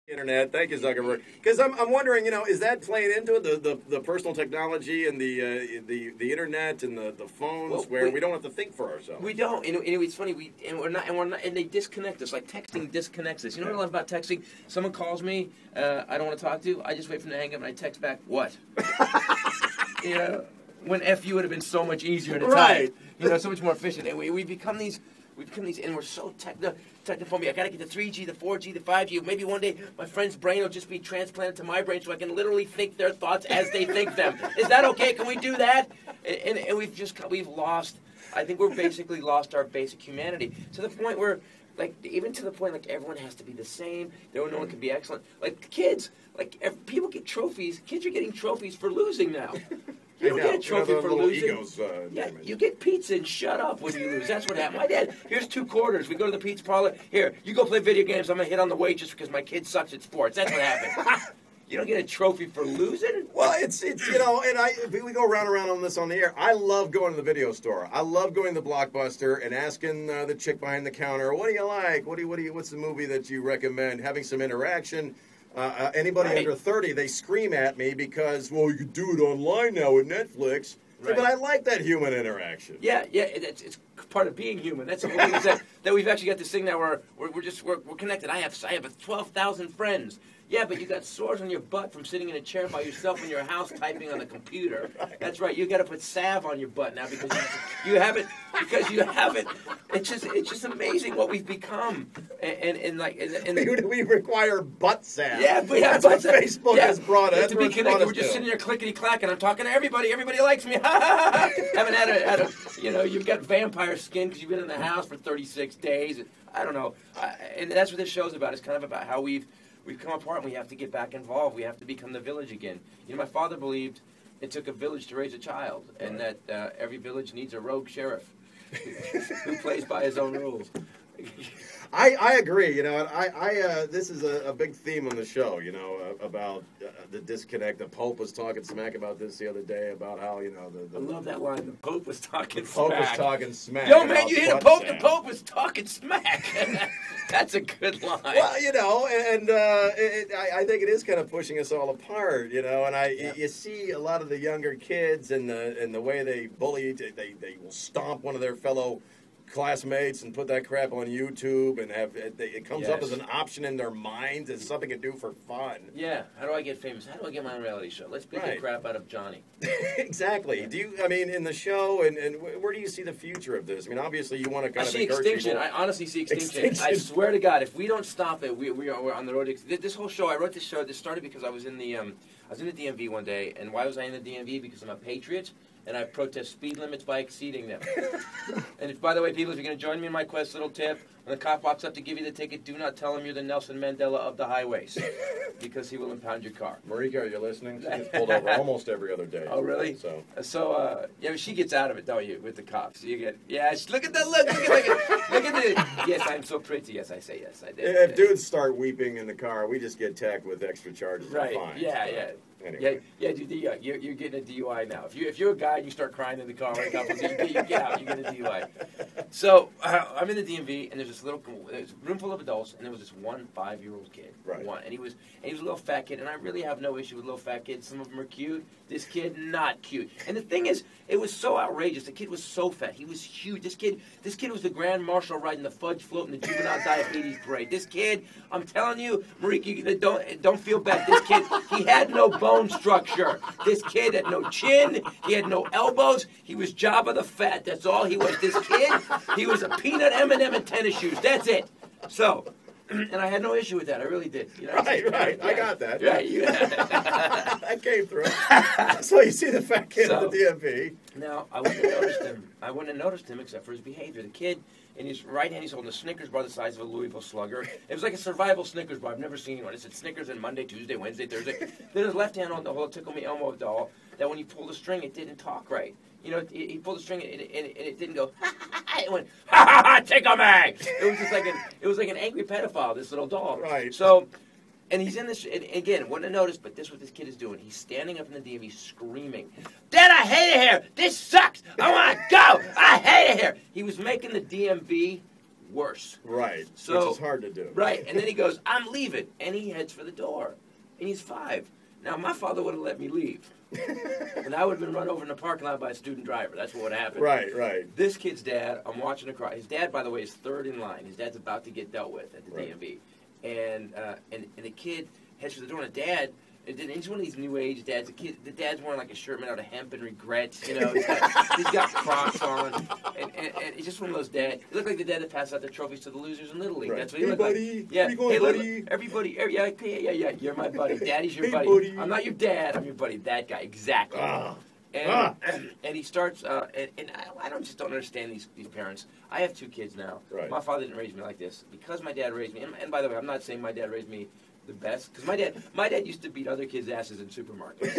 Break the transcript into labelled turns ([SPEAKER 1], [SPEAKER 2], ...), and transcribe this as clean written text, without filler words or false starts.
[SPEAKER 1] Internet. Thank you, Zuckerberg. Because I'm wondering, is that playing into it, the personal technology and the internet and the phones, where we don't have to think for ourselves.
[SPEAKER 2] We don't. It's funny. We're not, and they disconnect us. Like texting disconnects us. You know what I love about texting? Someone calls me, I don't want to talk to you. I just wait for them to hang up and I text back, what? When FU would have been so much easier to type. So much more efficient. And we become these. And we're so technophobic. I gotta get the 3G, the 4G, the 5G. Maybe one day my friend's brain will just be transplanted to my brain, so I can literally think their thoughts as they think them. Is that okay? Can we do that? And we've lost. I think we're basically lost our basic humanity to the point where, even to the point, everyone has to be the same. No one can be excellent. Like kids, people get trophies. Kids are getting trophies for losing now. You don't get a trophy for losing.
[SPEAKER 1] Egos,
[SPEAKER 2] you get pizza and shut up when you lose. That's what happened. My dad, here's 2 quarters. We go to the pizza parlor. Here, you go play video games. I'm going to hit on the waitress because my kid sucks at sports. That's what happened. You don't get a trophy for losing?
[SPEAKER 1] Well, it's and we go round and round on this on the air. I love going to the video store. I love going to the Blockbuster and asking the chick behind the counter, what do you like? What's the movie that you recommend? Having some interaction. Anybody under 30, they scream at me because, you can do it online now with Netflix. Right. But I like that human interaction.
[SPEAKER 2] Yeah, it's part of being human. That's the whole thing, is that we've actually got this thing now where we're connected. I have 12,000 friends. Yeah, but you got sores on your butt from sitting in a chair by yourself in your house typing on the computer. Right. That's right. You got to put salve on your butt now because you haven't. It's just amazing what we've become.
[SPEAKER 1] We require butt salve.
[SPEAKER 2] Yeah,
[SPEAKER 1] that's what Facebook has brought us.
[SPEAKER 2] To be connected, we're just sitting there clickety clacking. I'm talking to everybody. Everybody likes me. Haven't had a you've got vampire skin because you've been in the house for 36 days. I don't know, and that's what this show's about. It's kind of about how we've come apart and we have to get back involved. We have to become the village again. My father believed it took a village to raise a child, and that every village needs a rogue sheriff who plays by his own rules.
[SPEAKER 1] I agree. This is a big theme on the show. About the disconnect. The Pope was talking smack about this the other day about how
[SPEAKER 2] I love that line. The Pope was talking smack.
[SPEAKER 1] Pope was talking smack.
[SPEAKER 2] Yo, man, you hear the Pope? The Pope was talking smack. That's a good line.
[SPEAKER 1] Well, I think it is kind of pushing us all apart. And you see a lot of the younger kids and the way they bully. They will stomp one of their fellow classmates and put that crap on YouTube and it comes up as an option in their minds as something to do for fun.
[SPEAKER 2] Yeah. How do I get famous? How do I get my own reality show? Let's beat the crap out of Johnny.
[SPEAKER 1] Exactly. In the show and where do you see the future of this? Obviously you want to kind of encourage
[SPEAKER 2] extinction.
[SPEAKER 1] people.
[SPEAKER 2] I honestly see extinction. I swear to God, if we don't stop it, we're on the road to this whole show. I wrote this show. This started because I was in the DMV one day, and why was I in the DMV? Because I'm a patriot. And I protest speed limits by exceeding them. And by the way, people, if you're going to join me in my quest, little tip, when the cop walks up to give you the ticket, do not tell him you're the Nelson Mandela of the highways, because he will impound your car.
[SPEAKER 1] Marika, are you listening? She gets pulled over almost every other day.
[SPEAKER 2] Oh, really?
[SPEAKER 1] So
[SPEAKER 2] but she gets out of it, don't you, with the cops? You get, look at the look. Look at the, yes, I'm so pretty. Yes, I say yes, I did.
[SPEAKER 1] If dudes start weeping in the car, we just get tagged with extra charges.
[SPEAKER 2] Right,
[SPEAKER 1] and fines.
[SPEAKER 2] Yeah.
[SPEAKER 1] Anyway.
[SPEAKER 2] You're getting a DUI now. If you're a guy and you start crying in the car, you get out. You get a DUI. So I'm in the DMV, and there's a room full of adults, and there was this one 5-year-old kid.
[SPEAKER 1] Right.
[SPEAKER 2] And he was a little fat kid, and I really have no issue with little fat kids. Some of them are cute. This kid, not cute. And the thing is, it was so outrageous. The kid was so fat. He was huge. This kid was the Grand Marshal riding the fudge float in the juvenile diabetes parade. This kid, I'm telling you, Marika, don't feel bad. This kid, he had no bone structure. This kid had no chin. He had no elbows. He was Jabba the Fat. That's all he was. This kid, he was a peanut M&M in tennis shoes. That's it. So, and I had no issue with that. I really did.
[SPEAKER 1] Right. Yeah. I got that.
[SPEAKER 2] Right.
[SPEAKER 1] I came through. So you see the fat kid at the DMV.
[SPEAKER 2] Now, I wouldn't have noticed him. I wouldn't have noticed him except for his behavior. The kid, in his right hand, he's holding a Snickers bar the size of a Louisville Slugger. It was like a survival Snickers bar. I've never seen one. It said Snickers on Monday, Tuesday, Wednesday, Thursday. Then his left hand on the whole Tickle Me Elmo doll, that when he pulled the string, it didn't talk right. He pulled the string and it didn't go, ha, ha, ha, ha. It went, ha, ha, ha, tickle me. It was like an angry pedophile, this little doll.
[SPEAKER 1] Right.
[SPEAKER 2] So, and he's in this, and again, wouldn't have noticed, but this is what this kid is doing. He's standing up in the DMV screaming, Dad, I hate it here. This sucks. I want to go. I hate it here. He was making the DMV worse.
[SPEAKER 1] Right.
[SPEAKER 2] So,
[SPEAKER 1] which is hard to do.
[SPEAKER 2] Right. And then he goes, I'm leaving. And he heads for the door. And he's 5. Now, my father would have let me leave. And I would have been run over in the parking lot by a student driver. That's what would happen.
[SPEAKER 1] Right, right.
[SPEAKER 2] This kid's dad, I'm watching across. His dad, by the way, is 3rd in line. His dad's about to get dealt with at the DMV. And the kid heads for the door, and the dad, and he's one of these new age dads. The dad's wearing like a shirt made out of hemp and regrets. You know, he's got Crocs on, and he's just one of those dads. He looked like the dad that passed out the trophies to the losers in Little League.
[SPEAKER 1] Right.
[SPEAKER 2] That's what he
[SPEAKER 1] hey,
[SPEAKER 2] looked
[SPEAKER 1] buddy.
[SPEAKER 2] like. Yeah,
[SPEAKER 1] where you going,
[SPEAKER 2] hey,
[SPEAKER 1] buddy?
[SPEAKER 2] Everybody, yeah, you're my buddy. Daddy's your
[SPEAKER 1] hey,
[SPEAKER 2] buddy. I'm not your dad. I'm your buddy. That guy, exactly. And he starts, and I just don't understand these parents. I have 2 kids now.
[SPEAKER 1] Right.
[SPEAKER 2] My father didn't raise me like this because my dad raised me. And by the way, I'm not saying my dad raised me the best, because my dad used to beat other kids' asses in supermarkets.